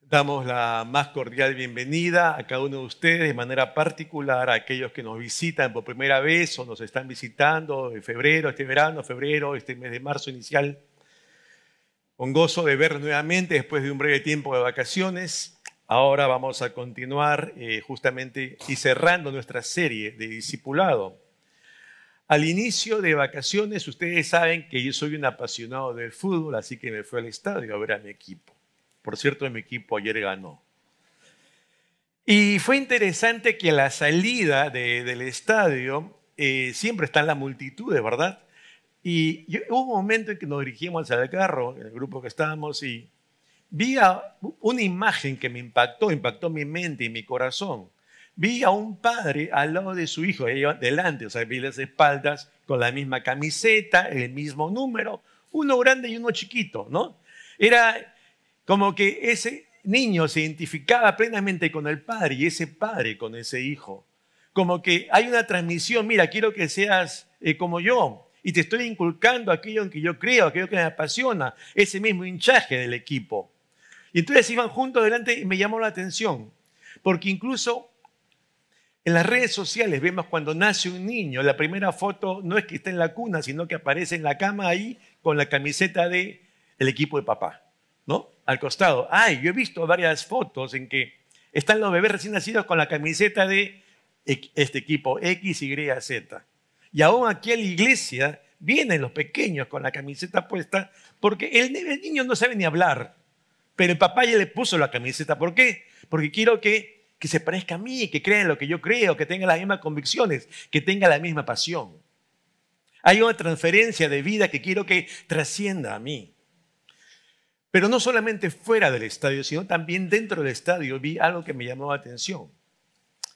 Damos la más cordial bienvenida a cada uno de ustedes, de manera particular a aquellos que nos visitan por primera vez o nos están visitando en febrero, este verano, febrero, este mes de marzo inicial. Con gozo de verlos nuevamente después de un breve tiempo de vacaciones. Ahora vamos a continuar justamente y cerrando nuestra serie de discipulado. Al inicio de vacaciones, ustedes saben que yo soy un apasionado del fútbol, así que me fui al estadio a ver a mi equipo. Por cierto, mi equipo ayer ganó. Y fue interesante que a la salida del estadio siempre están las multitudes, ¿verdad? Hubo un momento en que nos dirigimos al carro, en el grupo que estábamos, y vi una imagen que me impactó mi mente y mi corazón. Vi a un padre al lado de su hijo, ahí delante, o sea, vi las espaldas con la misma camiseta, el mismo número, uno grande y uno chiquito, ¿no? Era como que ese niño se identificaba plenamente con el padre y ese padre con ese hijo. Como que hay una transmisión, mira, quiero que seas como yo y te estoy inculcando aquello en que yo creo, aquello que me apasiona, ese mismo hinchaje del equipo. Y entonces iban juntos adelante y me llamó la atención, porque incluso en las redes sociales vemos cuando nace un niño, la primera foto no es que esté en la cuna, sino que aparece en la cama ahí con la camiseta del equipo de papá, ¿no? Al costado. Ay, yo he visto varias fotos en que están los bebés recién nacidos con la camiseta de este equipo X, Y, Z. Y aún aquí a la iglesia vienen los pequeños con la camiseta puesta porque el niño no sabe ni hablar, pero el papá ya le puso la camiseta. ¿Por qué? Porque quiero que se parezca a mí, que crea en lo que yo creo, que tenga las mismas convicciones, que tenga la misma pasión. Hay una transferencia de vida que quiero que trascienda a mí. Pero no solamente fuera del estadio, sino también dentro del estadio vi algo que me llamó la atención.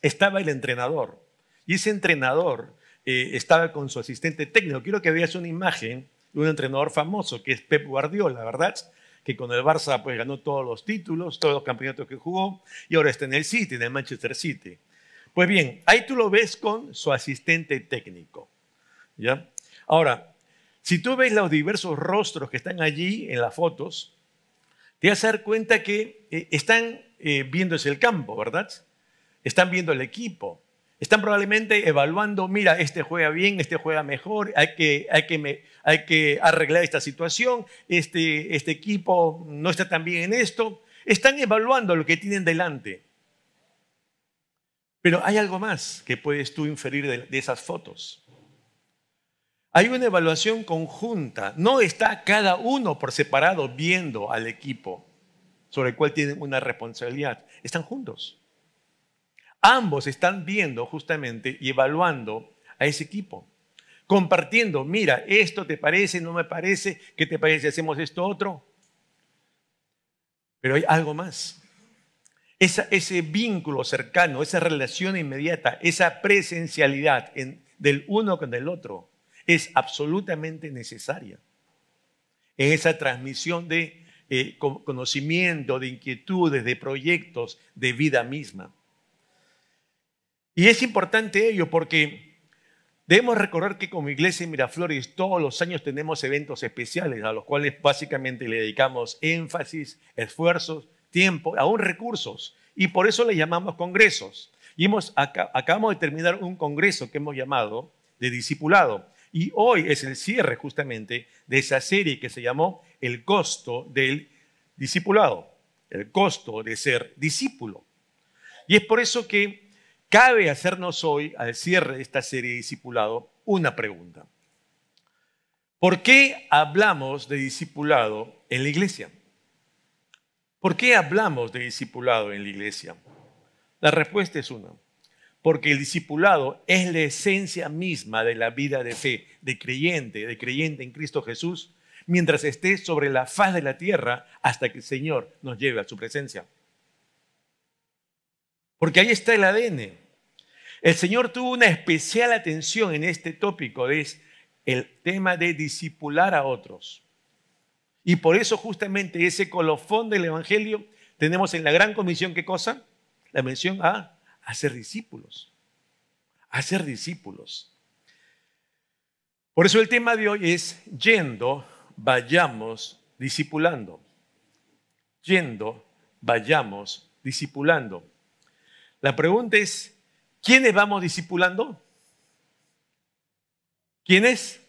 Estaba el entrenador y ese entrenador estaba con su asistente técnico. Quiero que veas una imagen de un entrenador famoso que es Pep Guardiola, ¿verdad? Que con el Barça pues ganó todos los títulos, todos los campeonatos que jugó y ahora está en el City, en el Manchester City. Pues bien, ahí tú lo ves con su asistente técnico, ¿ya? Ahora, si tú ves los diversos rostros que están allí en las fotos, te vas a dar cuenta que están viéndose el campo, ¿verdad? Están viendo el equipo. Están probablemente evaluando, mira, este juega bien, este juega mejor, hay que arreglar esta situación, este equipo no está tan bien en esto. Están evaluando lo que tienen delante. Pero hay algo más que puedes tú inferir de esas fotos. Hay una evaluación conjunta. No está cada uno por separado viendo al equipo sobre el cual tienen una responsabilidad. Están juntos. Ambos están viendo justamente y evaluando a ese equipo. Compartiendo, mira, esto te parece, no me parece, ¿qué te parece si hacemos esto otro? Pero hay algo más. Ese vínculo cercano, esa relación inmediata, esa presencialidad del uno con el otro es absolutamente necesaria en esa transmisión de conocimiento, de inquietudes, de proyectos, de vida misma. Y es importante ello porque debemos recordar que como Iglesia en Miraflores todos los años tenemos eventos especiales a los cuales básicamente le dedicamos énfasis, esfuerzos, tiempo, aún recursos. Y por eso le llamamos congresos. Y acabamos de terminar un congreso que hemos llamado de discipulado. Y hoy es el cierre justamente de esa serie que se llamó El costo del discipulado, el costo de ser discípulo. Y es por eso que cabe hacernos hoy, al cierre de esta serie de discipulado, una pregunta. ¿Por qué hablamos de discipulado en la iglesia? ¿Por qué hablamos de discipulado en la iglesia? La respuesta es una. Porque el discipulado es la esencia misma de la vida de fe, de creyente en Cristo Jesús, mientras esté sobre la faz de la tierra hasta que el Señor nos lleve a su presencia. Porque ahí está el ADN. El Señor tuvo una especial atención en este tópico, es el tema de discipular a otros. Y por eso justamente ese colofón del Evangelio tenemos en la gran comisión, ¿qué cosa? La mención a hacer discípulos. Hacer discípulos. Por eso el tema de hoy es yendo, vayamos discipulando. Yendo, vayamos discipulando. La pregunta es, ¿quiénes vamos discipulando? ¿Quiénes?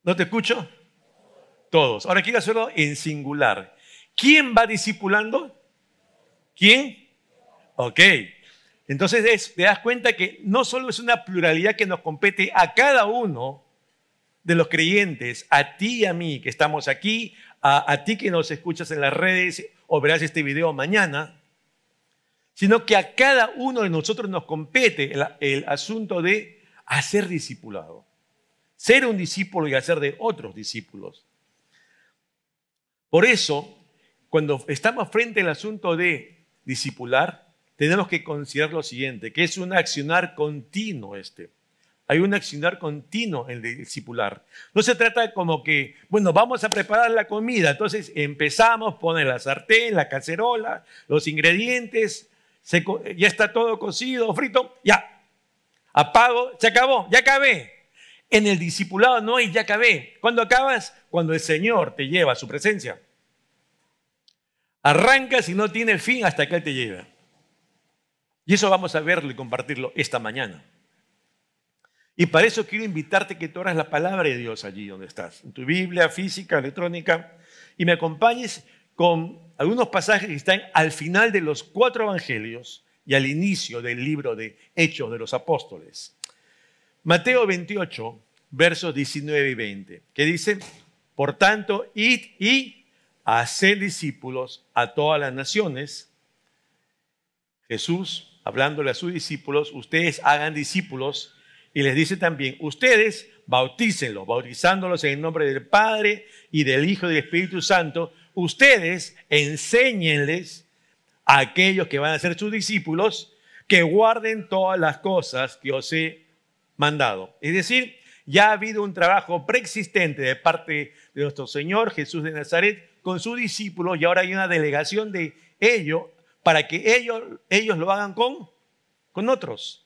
¿No te escucho? Todos. Ahora quiero hacerlo en singular. ¿Quién va discipulando? ¿Quién? Ok. Entonces te das cuenta que no solo es una pluralidad que nos compete a cada uno de los creyentes, a ti y a mí que estamos aquí, a ti que nos escuchas en las redes o verás este video mañana, sino que a cada uno de nosotros nos compete el asunto de hacer discipulado. Ser un discípulo y hacer de otros discípulos. Por eso, cuando estamos frente al asunto de discipular, tenemos que considerar lo siguiente, que es un accionar continuo Hay un accionar continuo en el discipular. No se trata como que, bueno, vamos a preparar la comida, entonces empezamos, poner la sartén, la cacerola, los ingredientes, ya está todo cocido, frito, ya, apago, se acabó, ya acabé. En el discipulado no hay ya acabé. ¿Cuándo acabas? Cuando el Señor te lleva a su presencia. Arrancas y no tiene fin hasta que Él te lleva. Y eso vamos a verlo y compartirlo esta mañana. Y para eso quiero invitarte que tú abras la palabra de Dios allí donde estás, en tu Biblia física, electrónica, y me acompañes con algunos pasajes que están al final de los 4 evangelios y al inicio del libro de Hechos de los Apóstoles. Mateo 28, versos 19 y 20, que dice, por tanto, id y haced discípulos a todas las naciones. Jesús, hablándole a sus discípulos, ustedes hagan discípulos, y les dice también, ustedes bautícenlos, bautizándolos en el nombre del Padre y del Hijo y del Espíritu Santo. Ustedes enséñenles a aquellos que van a ser sus discípulos que guarden todas las cosas que os he mandado. Es decir, ya ha habido un trabajo preexistente de parte de nuestro Señor Jesús de Nazaret con sus discípulos y ahora hay una delegación de ellos para que ellos lo hagan con otros.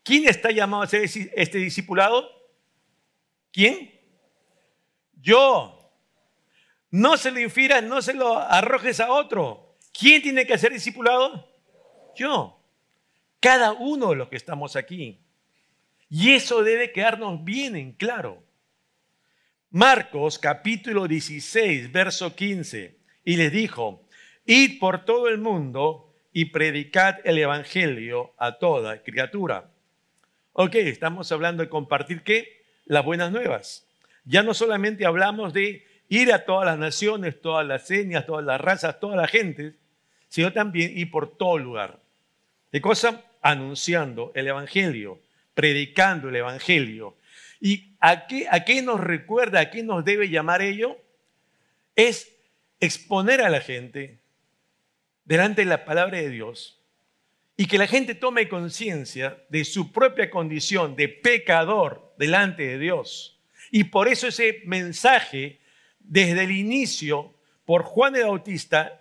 ¿Quién está llamado a hacer este discipulado? ¿Quién? Yo. No se lo infieras, no se lo arrojes a otro. ¿Quién tiene que ser discipulado? Yo. Cada uno de los que estamos aquí. Y eso debe quedarnos bien en claro. Marcos capítulo 16, verso 15. Y les dijo, id por todo el mundo y predicad el evangelio a toda criatura. Ok, estamos hablando de compartir ¿qué? Las buenas nuevas. Ya no solamente hablamos de ir a todas las naciones, todas las etnias, todas las razas, toda la gente, sino también ir por todo lugar. ¿Qué cosa? Anunciando el evangelio, predicando el evangelio. ¿Y a qué nos recuerda, a qué nos debe llamar ello? Es exponer a la gente delante de la palabra de Dios y que la gente tome conciencia de su propia condición de pecador delante de Dios. Y por eso ese mensaje, desde el inicio, por Juan el Bautista,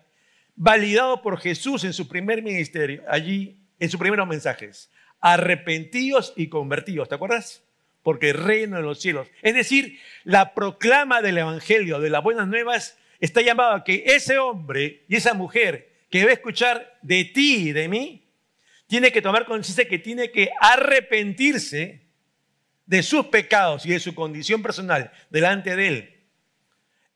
validado por Jesús en su primer ministerio, allí en sus primeros mensajes, arrepentíos y convertidos, ¿te acuerdas? Porque el reino de los cielos. Es decir, la proclama del evangelio, de las buenas nuevas, está llamado a que ese hombre y esa mujer que va a escuchar de ti y de mí, tiene que tomar conciencia que tiene que arrepentirse de sus pecados y de su condición personal delante de Él.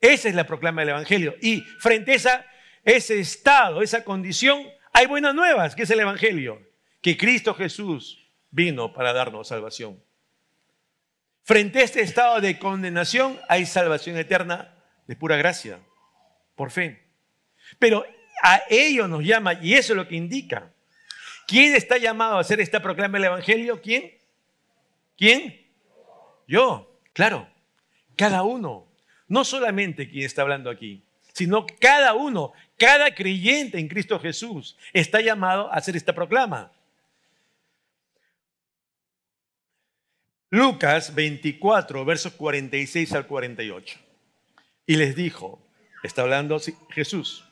Esa es la proclama del evangelio. Y frente a ese estado, esa condición, hay buenas nuevas, que es el evangelio, que Cristo Jesús vino para darnos salvación. Frente a este estado de condenación, hay salvación eterna de pura gracia, por fe. Pero a ello nos llama, y eso es lo que indica. ¿Quién está llamado a hacer esta proclama del evangelio? ¿Quién? ¿Quién? Yo, claro, cada uno. No solamente quien está hablando aquí, sino cada uno, cada creyente en Cristo Jesús está llamado a hacer esta proclama. Lucas 24, versos 46 al 48. Y les dijo, está hablando Jesús,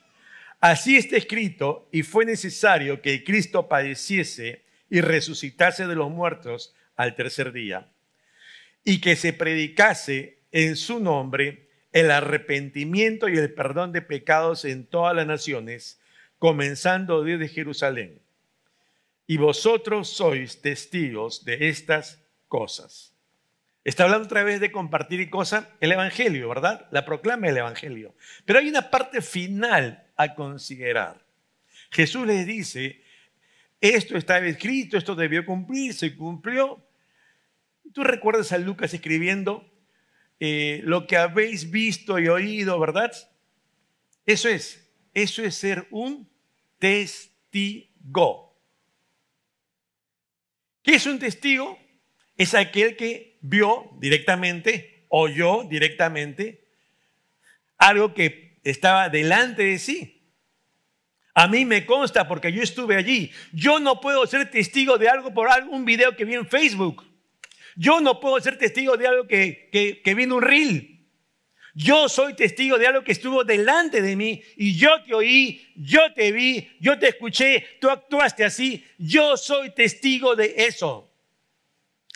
así está escrito y fue necesario que Cristo padeciese y resucitase de los muertos al tercer día y que se predicase en su nombre el arrepentimiento y el perdón de pecados en todas las naciones, comenzando desde Jerusalén. Y vosotros sois testigos de estas cosas. Está hablando otra vez de compartir y cosas, el Evangelio, ¿verdad? La proclama del Evangelio. Pero hay una parte final a considerar. Jesús les dice, esto estaba escrito, esto debió cumplir, se cumplió. Tú recuerdas a Lucas escribiendo lo que habéis visto y oído, ¿verdad? Eso es ser un testigo. ¿Qué es un testigo? Es aquel que vio directamente, oyó directamente algo que estaba delante de sí. A mí me consta porque yo estuve allí. Yo no puedo ser testigo de algo por un video que vi en Facebook. Yo no puedo ser testigo de algo que vi en un reel. Yo soy testigo de algo que estuvo delante de mí y yo te oí, yo te vi, yo te escuché, tú actuaste así. Yo soy testigo de eso.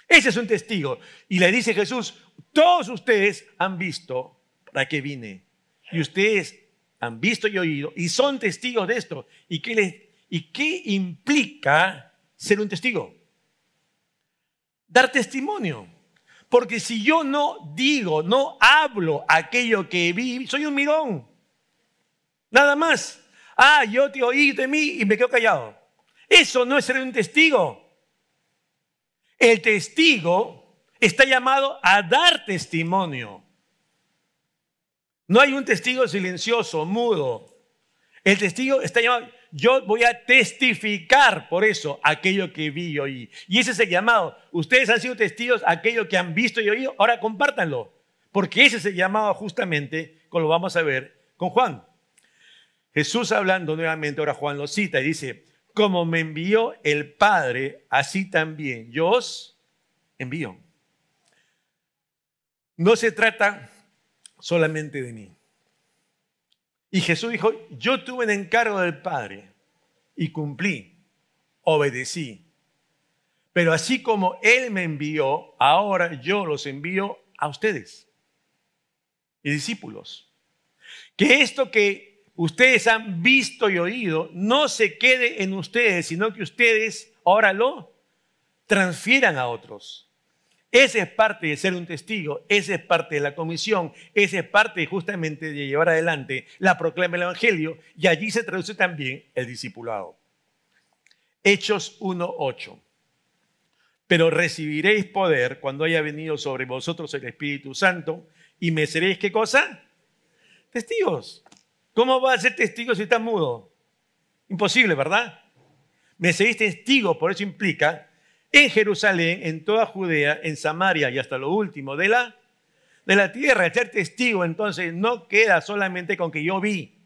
Ese es un testigo. Y le dice Jesús, todos ustedes han visto para qué vine. Y ustedes han visto y oído y son testigos de esto. ¿Y qué implica ser un testigo? Dar testimonio. Porque si yo no digo, no hablo aquello que vi, soy un mirón. Nada más. Yo te oí de mí y me quedo callado. Eso no es ser un testigo. El testigo está llamado a dar testimonio. No hay un testigo silencioso, mudo. El testigo está llamado, yo voy a testificar por eso aquello que vi y oí. Y ese es el llamado. Ustedes han sido testigos de aquello que han visto y oído, ahora compártanlo. Porque ese es el llamado justamente, como lo vamos a ver con Juan. Jesús hablando nuevamente, ahora Juan lo cita y dice, como me envió el Padre, así también yo os envío. No se trata solamente de mí. Y Jesús dijo, yo tuve el encargo del Padre y cumplí, obedecí. Pero así como Él me envió, ahora yo los envío a ustedes, y discípulos. Que esto que ustedes han visto y oído no se quede en ustedes, sino que ustedes ahora lo transfieran a otros. Esa es parte de ser un testigo, esa es parte de la comisión, esa es parte justamente de llevar adelante la proclama del Evangelio y allí se traduce también el discipulado. Hechos 1:8. Pero recibiréis poder cuando haya venido sobre vosotros el Espíritu Santo y me seréis, ¿qué cosa? Testigos. ¿Cómo va a ser testigo si está mudo? Imposible, ¿verdad? Me seréis testigos, por eso implica en Jerusalén, en toda Judea, en Samaria y hasta lo último de la tierra. El ser testigo entonces no queda solamente con que yo vi,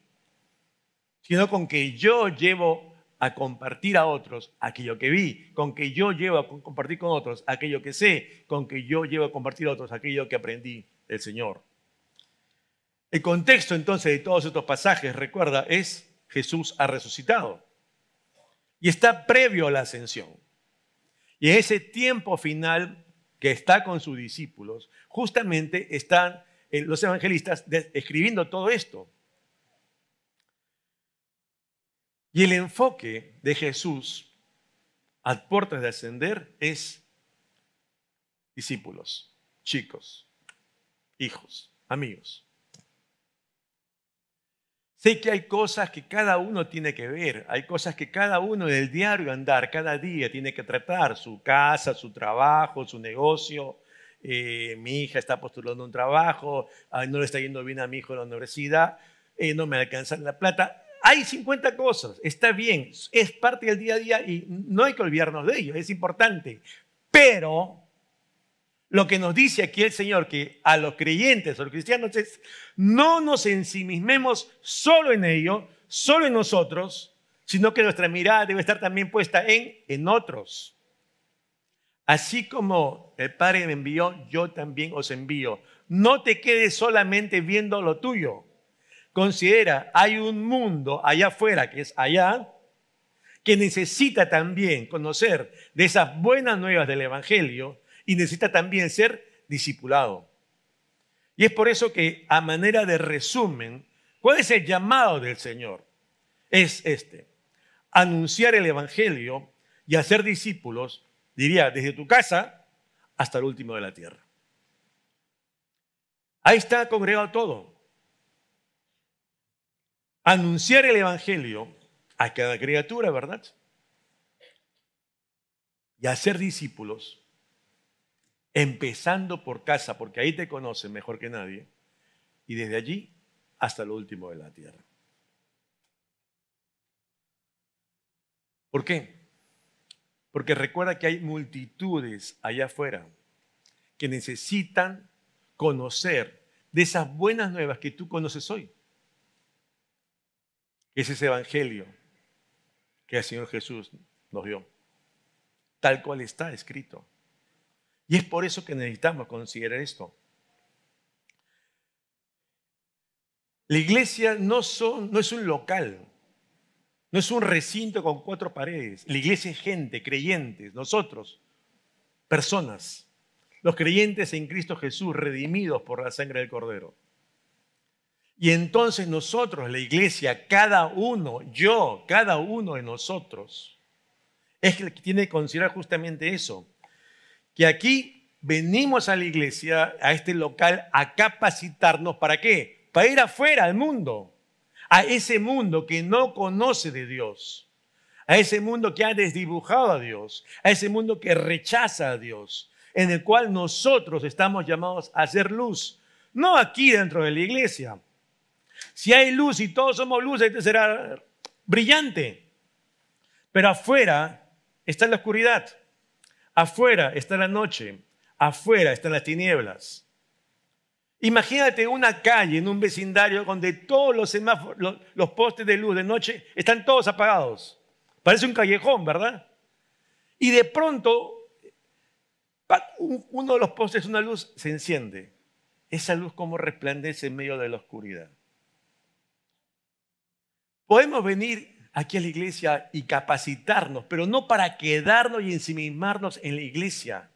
sino con que yo llevo a compartir a otros aquello que vi, con que yo llevo a compartir con otros aquello que sé, con que yo llevo a compartir a otros aquello que aprendí del Señor. El contexto entonces de todos estos pasajes, recuerda, es Jesús ha resucitado y está previo a la ascensión. Y en ese tiempo final que está con sus discípulos, justamente están los evangelistas escribiendo todo esto. Y el enfoque de Jesús a puertas de ascender es discípulos, chicos, hijos, amigos. Sé que hay cosas que cada uno tiene que ver, hay cosas que cada uno del diario andar, cada día tiene que tratar, su casa, su trabajo, su negocio. Mi hija está postulando un trabajo, no le está yendo bien a mi hijo en la universidad, no me alcanza la plata. Hay 50 cosas, está bien, es parte del día a día y no hay que olvidarnos de ello, es importante. Pero lo que nos dice aquí el Señor, que a los creyentes, a los cristianos, es no nos ensimismemos solo en ello, solo en nosotros, sino que nuestra mirada debe estar también puesta en otros. Así como el Padre me envió, yo también os envío. No te quedes solamente viendo lo tuyo. Considera, hay un mundo allá afuera, que es allá, que necesita también conocer de esas buenas nuevas del Evangelio y necesita también ser discipulado. Y es por eso que, a manera de resumen, ¿cuál es el llamado del Señor? es este: anunciar el evangelio y hacer discípulos, diría, desde tu casa hasta el último de la tierra. Ahí está congregado todo. Anunciar el evangelio a cada criatura, ¿verdad? Y hacer discípulos, empezando por casa, porque ahí te conocen mejor que nadie, y desde allí hasta lo último de la tierra. ¿Por qué? Porque recuerda que hay multitudes allá afuera que necesitan conocer de esas buenas nuevas que tú conoces hoy. Es ese evangelio que el Señor Jesús nos dio, tal cual está escrito. Y es por eso que necesitamos considerar esto. La iglesia no es un local, no es un recinto con 4 paredes. La iglesia es gente, creyentes, nosotros, personas, los creyentes en Cristo Jesús, redimidos por la sangre del Cordero. Y entonces nosotros, la iglesia, cada uno, yo, cada uno de nosotros, es el que tiene que considerar justamente eso. Que aquí venimos a la iglesia, a este local, a capacitarnos. ¿Para qué? Para ir afuera al mundo. A ese mundo que no conoce de Dios. A ese mundo que ha desdibujado a Dios. A ese mundo que rechaza a Dios. En el cual nosotros estamos llamados a hacer luz. No aquí dentro de la iglesia. Si hay luz y todos somos luz, entonces será brillante. Pero afuera está la oscuridad. Afuera está la noche. Afuera están las tinieblas. Imagínate una calle en un vecindario donde todos los semáforos, los postes de luz de noche están todos apagados. Parece un callejón, ¿verdad? Y de pronto, uno de los postes, una luz, se enciende. Esa luz como resplandece en medio de la oscuridad. Podemos venir aquí a la iglesia y capacitarnos, pero no para quedarnos y ensimismarnos en la iglesia.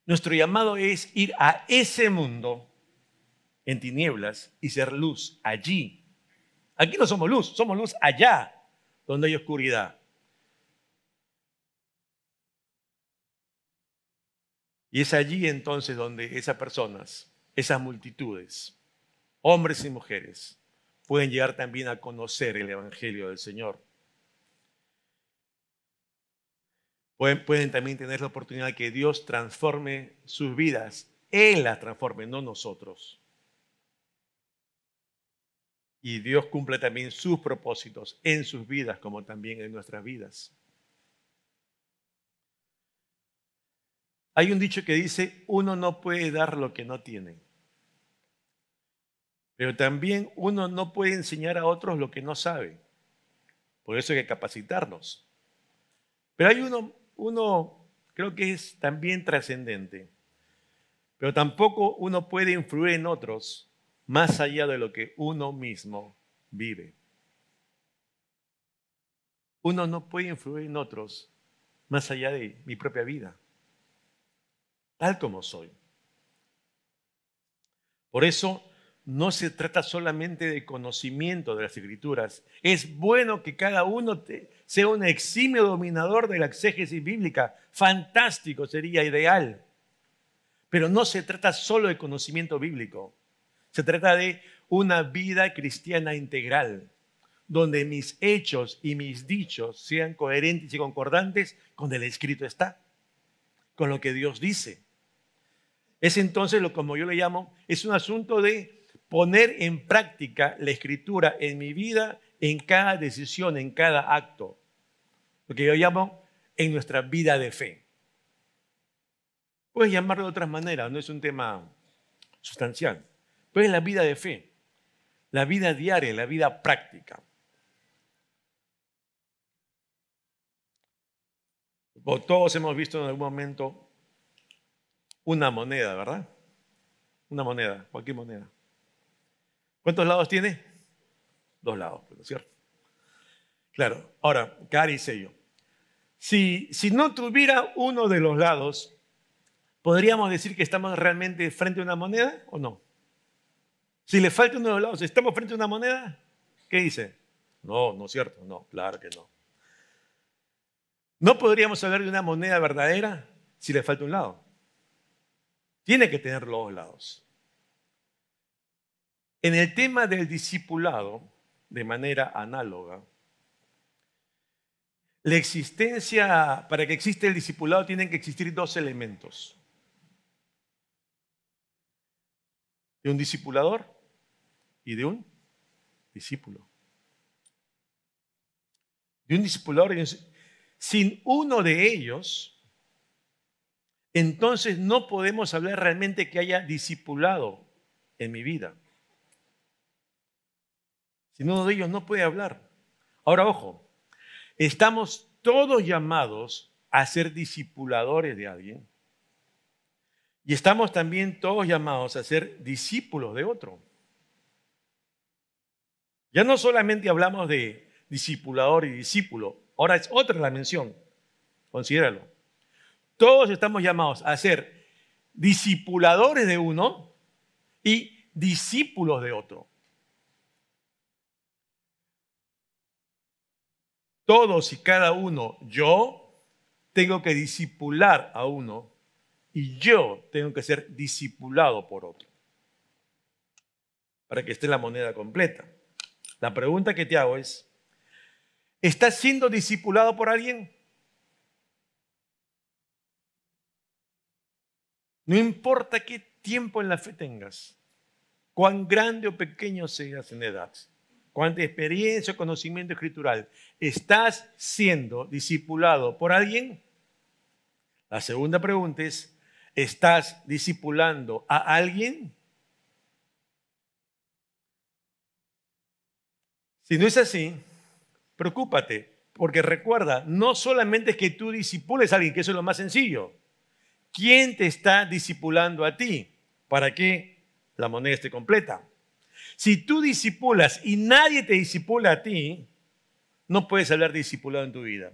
Nuestro llamado es ir a ese mundo en tinieblas y ser luz allí. Aquí no somos luz allá, donde hay oscuridad. Y es allí entonces donde esas personas, esas multitudes, hombres y mujeres, pueden llegar también a conocer el evangelio del Señor. Pueden también tener la oportunidad de que Dios transforme sus vidas. Él las transforme, no nosotros. Y Dios cumple también sus propósitos en sus vidas como también en nuestras vidas. Hay un dicho que dice, uno no puede dar lo que no tiene. Pero también uno no puede enseñar a otros lo que no sabe. Por eso hay que capacitarnos. Pero hay uno creo que es también trascendente. Pero tampoco uno puede influir en otros más allá de lo que uno mismo vive. Uno no puede influir en otros más allá de mi propia vida, tal como soy. Por eso no se trata solamente de conocimiento de las Escrituras. Es bueno que cada uno sea un eximio dominador de la exégesis bíblica. Fantástico, sería ideal. Pero no se trata solo de conocimiento bíblico. Se trata de una vida cristiana integral, donde mis hechos y mis dichos sean coherentes y concordantes con el escrito está, con lo que Dios dice. Es entonces, como yo le llamo, es un asunto de poner en práctica la Escritura en mi vida, en cada decisión, en cada acto. Lo que yo llamo en nuestra vida de fe. Puedes llamarlo de otras maneras, no es un tema sustancial. Pero es la vida de fe, la vida diaria, la vida práctica. Todos hemos visto en algún momento una moneda, ¿verdad? Una moneda, cualquier moneda. ¿Cuántos lados tiene? 2 lados, ¿no es cierto? Claro, ahora, cara y sello. Si no tuviera uno de los lados, ¿podríamos decir que estamos realmente frente a una moneda o no? Si le falta uno de los lados, ¿estamos frente a una moneda? ¿Qué dice? No, no es cierto. No, claro que no. No podríamos hablar de una moneda verdadera si le falta un lado. Tiene que tener los dos lados. En el tema del discipulado, de manera análoga, la existencia, para que exista el discipulado, tienen que existir dos elementos. De un discipulador y de un discípulo. De un discipulador y de un... Sin uno de ellos, entonces no podemos hablar realmente que haya discipulado en mi vida. Sin uno de ellos no puede hablar. Ahora, ojo, estamos todos llamados a ser discipuladores de alguien y estamos también todos llamados a ser discípulos de otro. Ya no solamente hablamos de discipulador y discípulo, ahora es otra la mención, considéralo. Todos estamos llamados a ser discipuladores de uno y discípulos de otro. Todos y cada uno, yo tengo que discipular a uno y yo tengo que ser discipulado por otro. Para que esté la moneda completa. La pregunta que te hago es, ¿estás siendo discipulado por alguien? No importa qué tiempo en la fe tengas, cuán grande o pequeño seas en edad, cuánta experiencia o conocimiento escritural, ¿estás siendo discipulado por alguien? La segunda pregunta es, ¿estás discipulando a alguien? Si no es así, preocúpate, porque recuerda, no solamente es que tú discipules a alguien, que eso es lo más sencillo. ¿Quién te está discipulando a ti? Para que la moneda esté completa. Si tú discipulas y nadie te discipula a ti, no puedes hablar de discipulado en tu vida.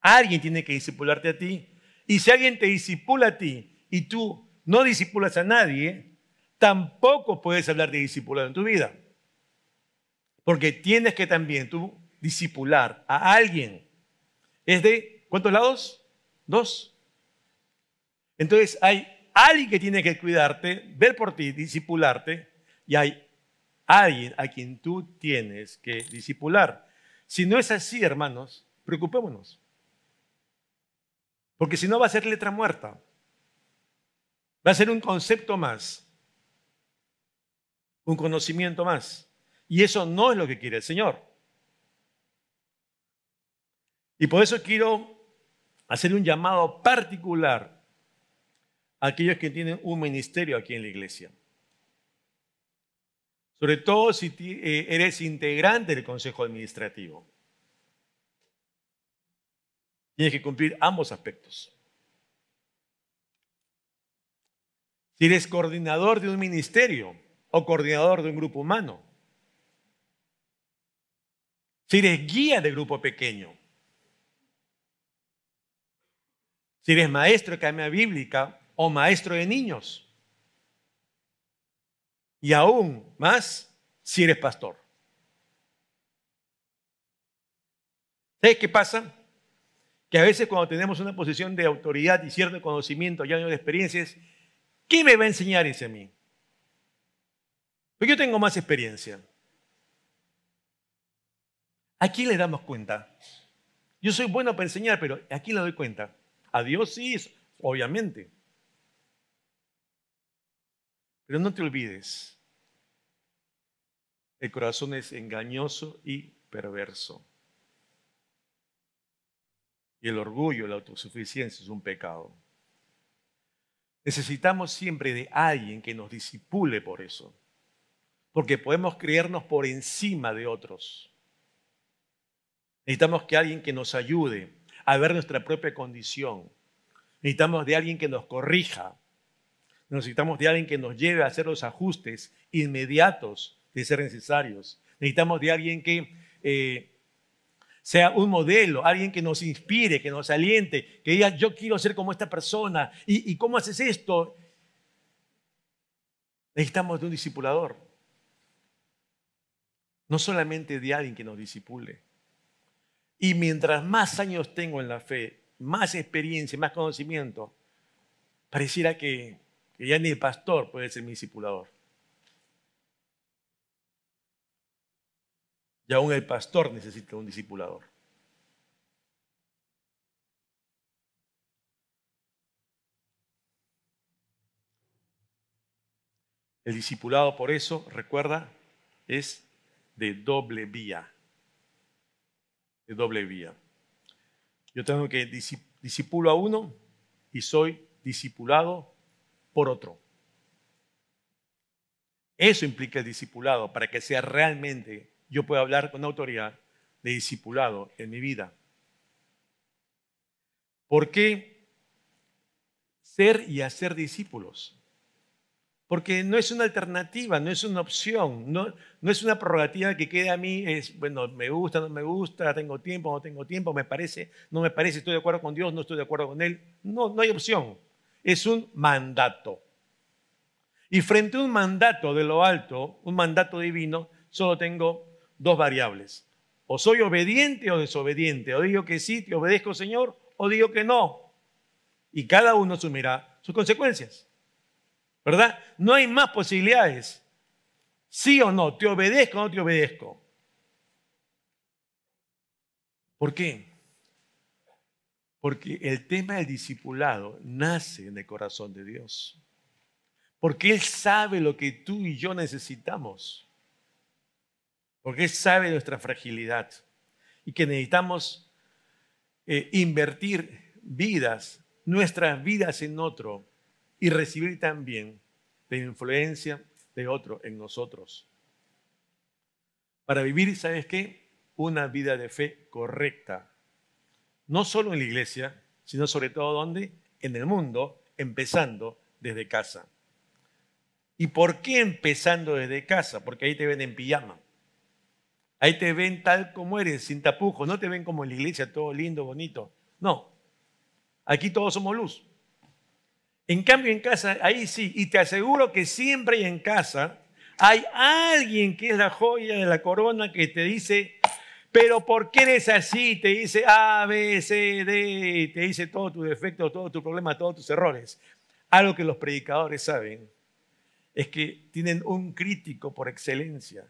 Alguien tiene que discipularte a ti. Y si alguien te discipula a ti y tú no discipulas a nadie, tampoco puedes hablar de discipulado en tu vida. Porque tienes que también tú discipular a alguien. ¿Es de cuántos lados? Dos. Entonces hay alguien que tiene que cuidarte, ver por ti, discipularte, y hay alguien a quien tú tienes que discipular. Si no es así, hermanos, preocupémonos. Porque si no va a ser letra muerta. Va a ser un concepto más. Un conocimiento más. Y eso no es lo que quiere el Señor. Y por eso quiero hacer un llamado particular a aquellos que tienen un ministerio aquí en la iglesia. Sobre todo si eres integrante del consejo administrativo. Tienes que cumplir ambos aspectos. Si eres coordinador de un ministerio o coordinador de un grupo humano. Si eres guía de grupo pequeño. Si eres maestro de academia bíblica o maestro de niños. Y aún más si eres pastor. ¿Sabes qué pasa? Que a veces cuando tenemos una posición de autoridad y cierto conocimiento y años de experiencias, ¿qué me va a enseñar ese a mí? Porque yo tengo más experiencia. ¿A quién le damos cuenta? Yo soy bueno para enseñar, pero ¿a quién le doy cuenta? A Dios sí, obviamente. Pero no te olvides, el corazón es engañoso y perverso. Y el orgullo, la autosuficiencia es un pecado. Necesitamos siempre de alguien que nos discipule por eso. Porque podemos creernos por encima de otros. Necesitamos que alguien que nos ayude a ver nuestra propia condición. Necesitamos de alguien que nos corrija. Necesitamos de alguien que nos lleve a hacer los ajustes inmediatos de ser necesarios. Necesitamos de alguien que sea un modelo, alguien que nos inspire, que nos aliente, que diga, yo quiero ser como esta persona. ¿Y cómo haces esto? Necesitamos de un discipulador. no solamente de alguien que nos discipule. Y mientras más años tengo en la fe, más experiencia, más conocimiento, pareciera que ya ni el pastor puede ser mi discipulador. Y aún el pastor necesita un discipulador. El discipulado, por eso, recuerda, es de doble vía. De doble vía. Yo tengo que discipulo a uno y soy discipulado por otro. Eso implica el discipulado, para que sea realmente, yo pueda hablar con autoridad de discipulado en mi vida. ¿Por qué ser y hacer discípulos? Porque no es una alternativa, no es una opción, no es una prerrogativa que quede a mí, es, bueno, me gusta, no me gusta, tengo tiempo, no tengo tiempo, me parece, no me parece, estoy de acuerdo con Dios, no estoy de acuerdo con Él. No hay opción, es un mandato. Y frente a un mandato de lo alto, un mandato divino, solo tengo dos variables. O soy obediente o desobediente, o digo que sí, te obedezco, Señor, o digo que no. Y cada uno asumirá sus consecuencias. ¿Verdad? No hay más posibilidades. Sí o no, te obedezco o no te obedezco. ¿Por qué? Porque el tema del discipulado nace en el corazón de Dios. Porque Él sabe lo que tú y yo necesitamos. Porque Él sabe nuestra fragilidad y que necesitamos invertir vidas, nuestras vidas en otro y recibir también la influencia de otro en nosotros. Para vivir, ¿sabes qué? Una vida de fe correcta. No solo en la iglesia, sino sobre todo ¿dónde? En el mundo, empezando desde casa. ¿Y por qué empezando desde casa? Porque ahí te ven en pijama. Ahí te ven tal como eres, sin tapujos. No te ven como en la iglesia, todo lindo, bonito. No. Aquí todos somos luz. En cambio, en casa, ahí sí. Y te aseguro que siempre hay en casa, hay alguien que es la joya de la corona que te dice, pero ¿por qué eres así? Te dice A, B, C, D, te dice todo tu defecto, todo tu problema, todos tus errores. Algo que los predicadores saben es que tienen un crítico por excelencia.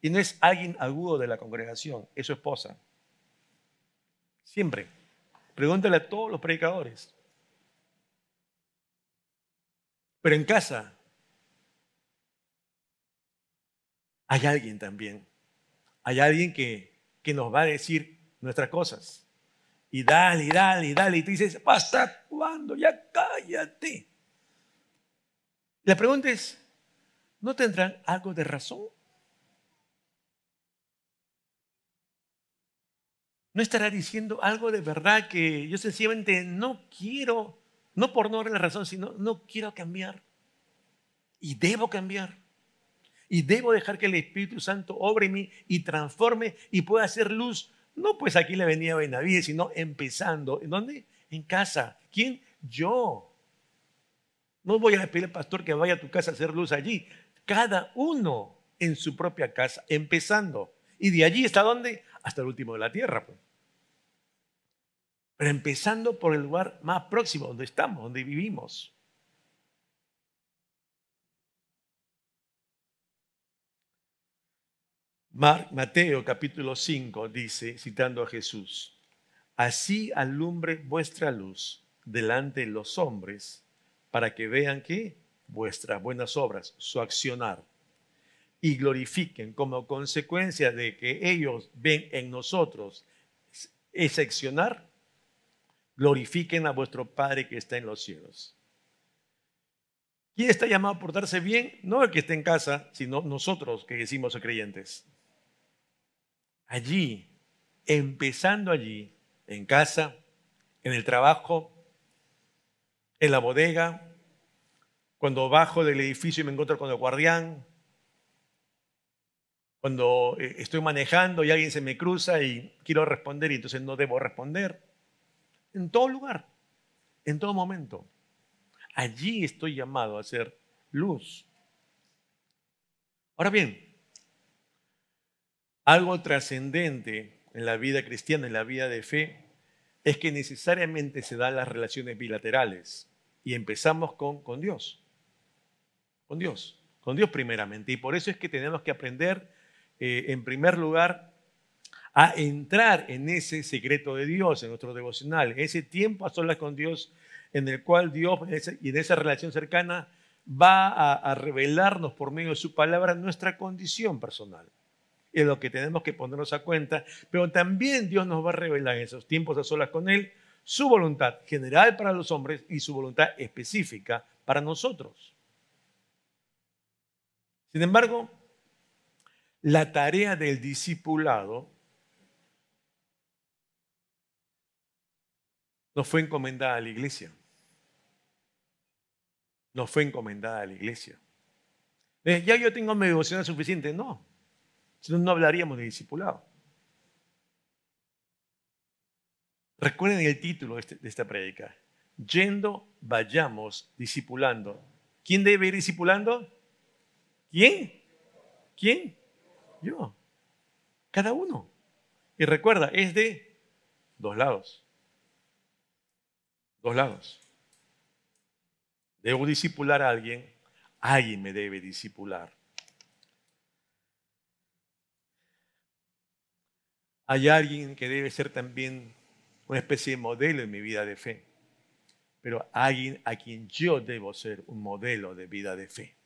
Y no es alguien agudo de la congregación, es su esposa. Siempre. Pregúntale a todos los predicadores. Pero en casa hay alguien también. Hay alguien que nos va a decir nuestras cosas. Y dale, y dale, y dale. Y tú dices, ¿hasta cuándo? Ya cállate. La pregunta es, ¿no tendrán algo de razón? ¿No estará diciendo algo de verdad que yo sencillamente no quiero, no por no dar la razón, sino no quiero cambiar? Y debo cambiar. Y debo dejar que el Espíritu Santo obre en mí y transforme y pueda hacer luz. No pues aquí le venía Benavides, sino empezando. ¿En dónde? En casa. ¿Quién? Yo. No voy a pedir al pastor que vaya a tu casa a hacer luz allí. Cada uno en su propia casa, empezando. Y de allí hasta dónde? Hasta el último de la tierra. Pues. Pero empezando por el lugar más próximo, donde estamos, donde vivimos. Mateo capítulo 5 dice, citando a Jesús, así alumbre vuestra luz delante de los hombres, para que vean que vuestras buenas obras, su accionar, y glorifiquen como consecuencia de que ellos ven en nosotros ese accionar, glorifiquen a vuestro Padre que está en los cielos. ¿Quién está llamado a portarse bien? No el que está en casa, sino nosotros que decimos ser creyentes. Allí, empezando allí, en casa, en el trabajo, en la bodega, cuando bajo del edificio y me encuentro con el guardián, cuando estoy manejando y alguien se me cruza y quiero responder y entonces no debo responder. En todo lugar, en todo momento. Allí estoy llamado a ser luz. Ahora bien, Algo trascendente en la vida cristiana, en la vida de fe, es que necesariamente se dan las relaciones bilaterales y empezamos con Dios, con Dios, con Dios primeramente. Y por eso es que tenemos que aprender, en primer lugar, a entrar en ese secreto de Dios, en nuestro devocional, en ese tiempo a solas con Dios, en el cual Dios, y en esa relación cercana, va a revelarnos por medio de su palabra nuestra condición personal. Es lo que tenemos que ponernos a cuenta, pero también Dios nos va a revelar en esos tiempos a solas con Él su voluntad general para los hombres y su voluntad específica para nosotros. Sin embargo, la tarea del discipulado nos fue encomendada a la iglesia. Nos fue encomendada a la iglesia. Ya yo tengo mi devocional suficiente. No, si no, no hablaríamos de discipulado. Recuerden el título de esta prédica. Yendo, vayamos, discipulando. ¿Quién debe ir discipulando? ¿Quién? ¿Quién? Yo. Cada uno. Y recuerda, es de dos lados. Dos lados. Debo discipular a alguien me debe discipular. Hay alguien que debe ser también una especie de modelo en mi vida de fe, pero alguien a quien yo debo ser un modelo de vida de fe.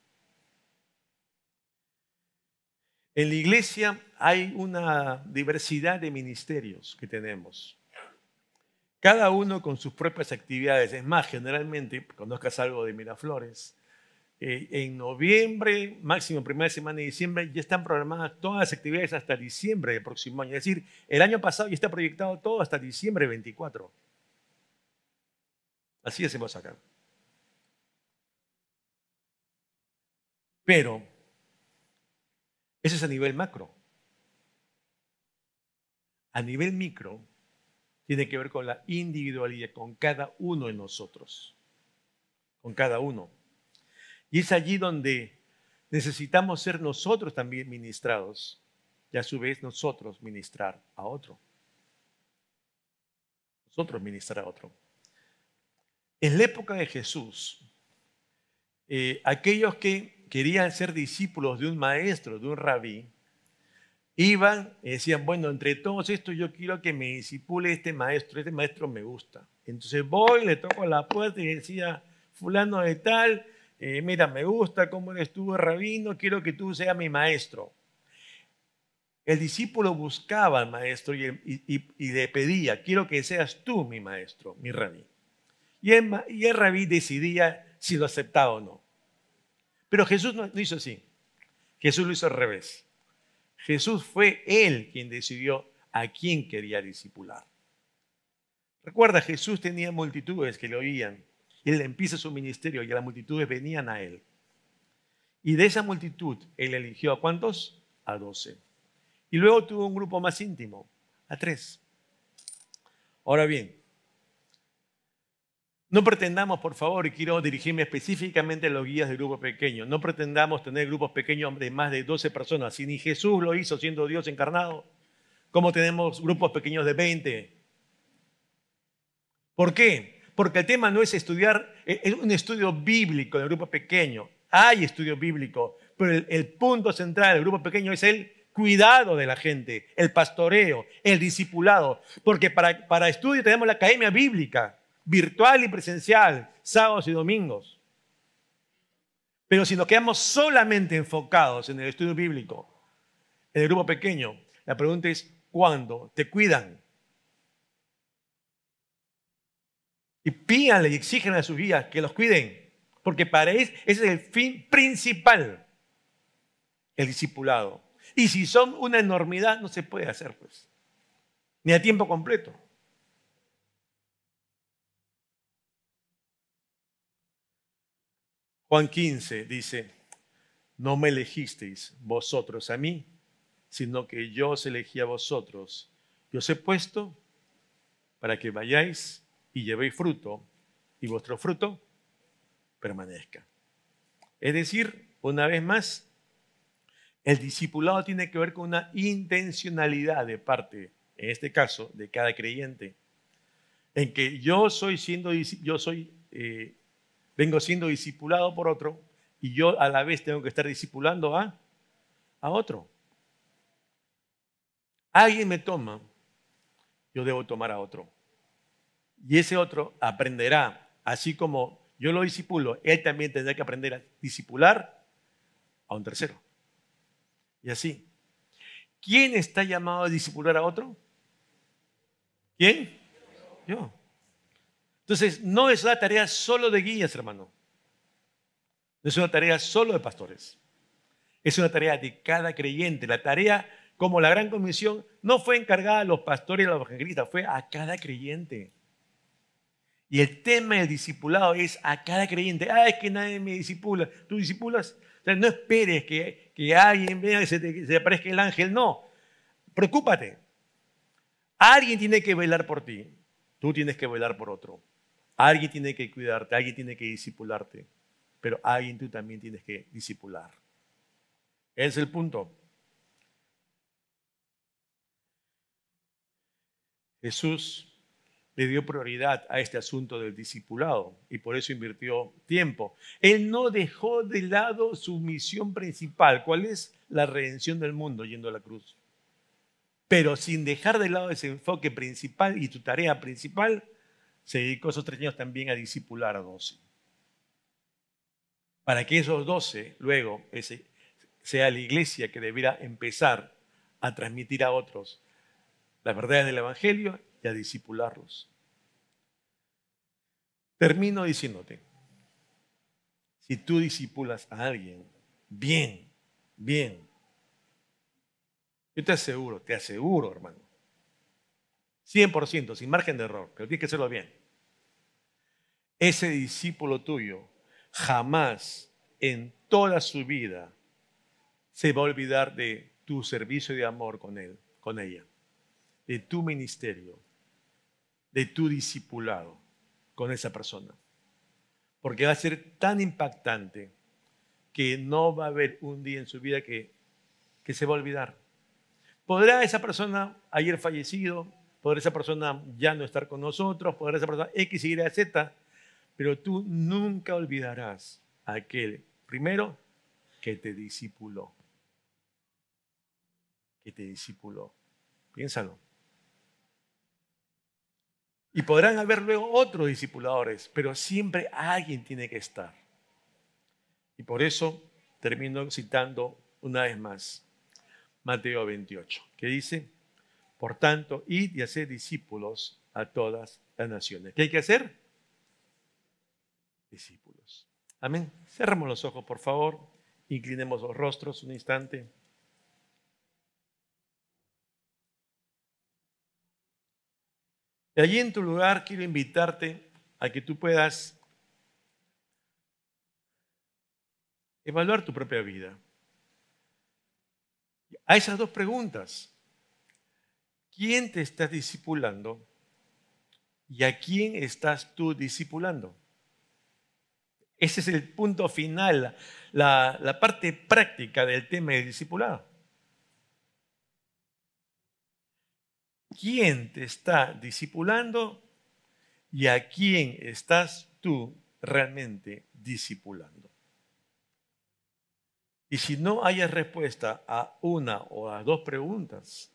En la iglesia hay una diversidad de ministerios que tenemos. Cada uno con sus propias actividades. Es más, generalmente, conozcas algo de Miraflores, en noviembre, máximo primera semana de diciembre, ya están programadas todas las actividades hasta diciembre del próximo año. Es decir, el año pasado ya está proyectado todo hasta diciembre 24. Así hacemos acá. Pero, eso es a nivel macro. A nivel micro, tiene que ver con la individualidad, con cada uno de nosotros. Con cada uno. Y es allí donde necesitamos ser nosotros también ministrados y a su vez nosotros ministrar a otro. Nosotros ministrar a otro. En la época de Jesús, aquellos que querían ser discípulos de un maestro, de un rabí, iban y decían, bueno, entre todos estos yo quiero que me discipule este maestro me gusta. Entonces voy, le toco la puerta y decía, fulano de tal, mira, me gusta cómo eres tú, rabino, quiero que tú seas mi maestro. El discípulo buscaba al maestro y le pedía, quiero que seas tú mi maestro, mi rabí. Y el rabí decidía si lo aceptaba o no. Pero Jesús no hizo así. Jesús lo hizo al revés. Jesús fue él quien decidió a quién quería discipular. Recuerda, Jesús tenía multitudes que le oían. Él empieza su ministerio y las multitudes venían a él. Y de esa multitud, él eligió ¿a cuántos? A 12. Y luego tuvo un grupo más íntimo, a 3. Ahora bien, no pretendamos, por favor, y quiero dirigirme específicamente a los guías de grupo pequeño, no pretendamos tener grupos pequeños de más de 12 personas. Si ni Jesús lo hizo siendo Dios encarnado, ¿cómo tenemos grupos pequeños de 20? ¿Por qué? Porque el tema no es estudiar, es un estudio bíblico en el grupo pequeño. Hay estudio bíblico, pero el punto central del grupo pequeño es el cuidado de la gente, el pastoreo, el discipulado. Porque para estudio tenemos la academia bíblica, virtual y presencial, sábados y domingos. Pero si nos quedamos solamente enfocados en el estudio bíblico, en el grupo pequeño, la pregunta es, ¿cuándo te cuidan? Y pídanle y exigen a sus guías que los cuiden, porque para ese es el fin principal, el discipulado. Y si son una enormidad, no se puede hacer, pues, ni a tiempo completo. Juan 15 dice, no me elegisteis vosotros a mí, sino que yo os elegí a vosotros. Y os he puesto para que vayáis y llevéis fruto, y vuestro fruto permanezca. Es decir, una vez más, El discipulado tiene que ver con una intencionalidad de parte, en este caso, de cada creyente, en que vengo siendo discipulado por otro y yo a la vez tengo que estar discipulando a otro. Alguien me toma, yo debo tomar a otro. Y ese otro aprenderá, así como yo lo discipulo, él también tendrá que aprender a discipular a un tercero. Y así. ¿Quién está llamado a discipular a otro? ¿Quién? Yo. Entonces, no es una tarea solo de guías, hermano. No es una tarea solo de pastores. Es una tarea de cada creyente. La tarea, como la Gran Comisión, no fue encargada a los pastores y a los evangelistas, fue a cada creyente. Y el tema del discipulado es a cada creyente. Es que nadie me discipula. ¿Tú discipulas? O sea, no esperes que alguien venga y se te aparezca el ángel. No. Preocúpate. Alguien tiene que velar por ti. Tú tienes que velar por otro. Alguien tiene que cuidarte. Alguien tiene que discipularte. Pero alguien tú también tienes que discipular. Ese es el punto. Jesús le dio prioridad a este asunto del discipulado y por eso invirtió tiempo. Él no dejó de lado su misión principal. ¿Cuál es? La redención del mundo yendo a la cruz. Pero sin dejar de lado ese enfoque principal y tu tarea principal, se dedicó esos 3 años también a discipular a 12. Para que esos 12 luego sea la iglesia que debiera empezar a transmitir a otros las verdades del Evangelio y a discipularlos. Termino diciéndote, si tú discipulas a alguien, bien, yo te aseguro, hermano, 100%, sin margen de error, pero tienes que hacerlo bien. Ese discípulo tuyo jamás en toda su vida se va a olvidar de tu servicio de amor con él, con ella, de tu ministerio, de tu discipulado con esa persona. Porque va a ser tan impactante que no va a haber un día en su vida que se va a olvidar. ¿Podrá esa persona ayer fallecido? ¿Podrá esa persona ya no estar con nosotros? ¿Podrá esa persona X, Y, Z? Pero tú nunca olvidarás a aquel, primero, que te discipuló. Piénsalo. Y podrán haber luego otros discipuladores, pero siempre alguien tiene que estar. Y por eso termino citando una vez más Mateo 28, que dice, por tanto, id y haced discípulos a todas las naciones. ¿Qué hay que hacer? Discípulos. Amén. Cerramos los ojos, por favor. Inclinemos los rostros un instante. Y allí en tu lugar quiero invitarte a que tú puedas evaluar tu propia vida. A esas 2 preguntas. ¿Quién te está discipulando? ¿Y a quién estás tú discipulando? Ese es el punto final, la parte práctica del tema del discipulado. ¿Quién te está discipulando y a quién estás tú realmente discipulando? Y si no hayas respuesta a una o a 2 preguntas,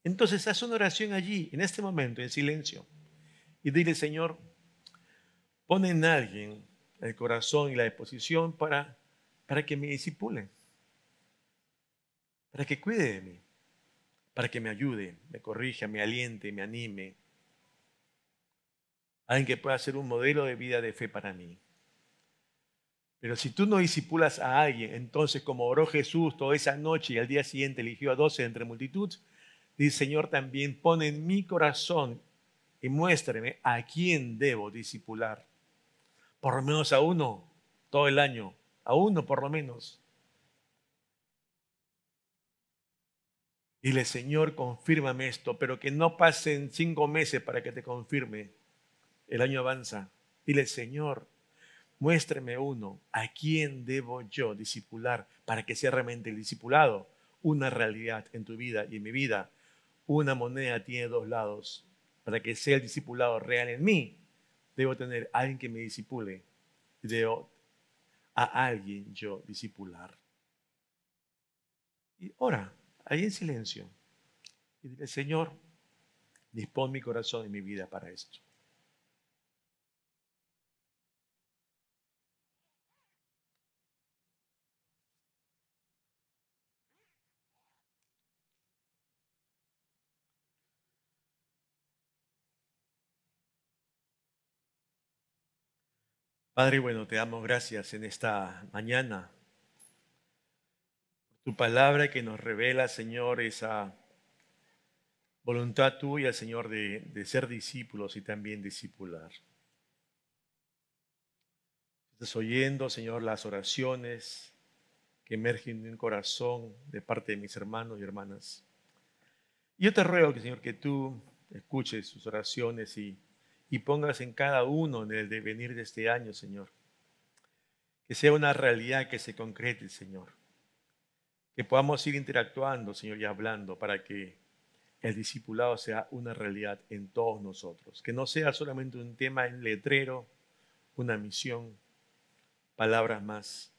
entonces haz una oración allí, en este momento, en silencio, y dile, Señor, pon en alguien el corazón y la disposición para que me discipule, para que cuide de mí, para que me ayude, me corrija, me aliente, me anime. Alguien que pueda ser un modelo de vida de fe para mí. Pero si tú no discipulas a alguien, entonces como oró Jesús toda esa noche y al día siguiente eligió a 12 entre multitud, dice, Señor, también pon en mi corazón y muéstrame a quién debo discipular. Por lo menos a uno todo el año, a uno por lo menos. Dile, Señor, confírmame esto, pero que no pasen 5 meses para que te confirme. El año avanza. Dile, Señor, Muéstrame uno, ¿a quién debo yo discipular para que sea realmente el discipulado una realidad en tu vida y en mi vida? Una moneda tiene dos lados. Para que sea el discipulado real en mí, debo tener a alguien que me discipule y debo a alguien yo discipular. Y ora, ahí en silencio, y dile, Señor, dispón mi corazón y mi vida para esto. Padre, bueno, te damos gracias en esta mañana. Tu palabra que nos revela, Señor, esa voluntad tuya, Señor, de ser discípulos y también discipular. Estás oyendo, Señor, las oraciones que emergen de un corazón de parte de mis hermanos y hermanas. Y yo te ruego, Señor, que tú escuches sus oraciones y pongas en cada uno en el devenir de este año, Señor. Que sea una realidad que se concrete, Señor. Que podamos ir interactuando, Señor, y hablando para que el discipulado sea una realidad en todos nosotros. Que no sea solamente un tema en letrero, una misión, palabras más,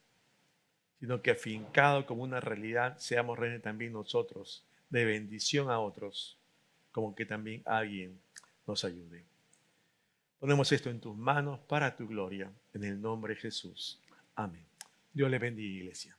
sino que afincado como una realidad seamos realmente también nosotros de bendición a otros, como que también alguien nos ayude. Ponemos esto en tus manos para tu gloria, en el nombre de Jesús. Amén. Dios le bendiga, iglesia.